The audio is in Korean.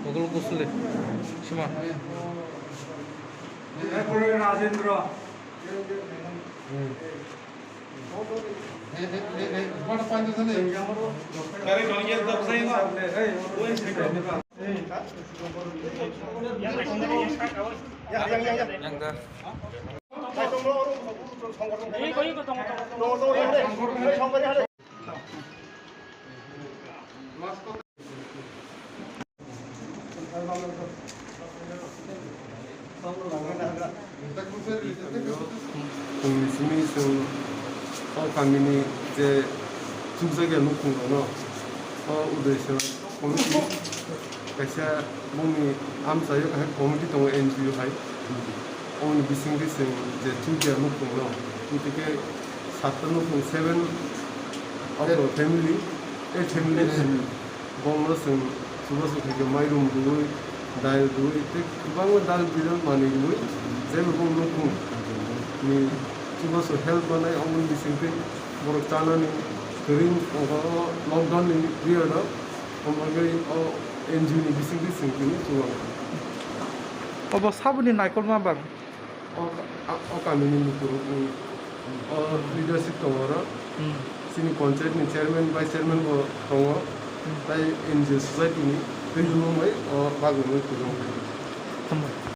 오글 고슬레 심아 राजेंद्र 양가 공심이승 강민이 이제 중석에 놓고 거는 우대서 공시 그래서 몸이 암사역 할 공기 동안 NGO 할 오늘 비싱비승 이제 중계 놓고 거 이렇게 사건 놓고 세븐 어로 패밀리 패밀리 공로승 수고서 되게 많이 룸도 달도 이때 그방은 달 비전 많이 있고 제일 공놓고 미 수고서 헬번에 어머니 비싱비 뭐 짜나니 그린 록다운 리어다 어머니 엔진이 비싱비싱 그니 좋아 어버 사분이 나이콜만 봐 강민이 놓고 리더십 동어라 sini concert ni chairman vice chairman ko tongo tai NGO society ni regional mai bagu ni ko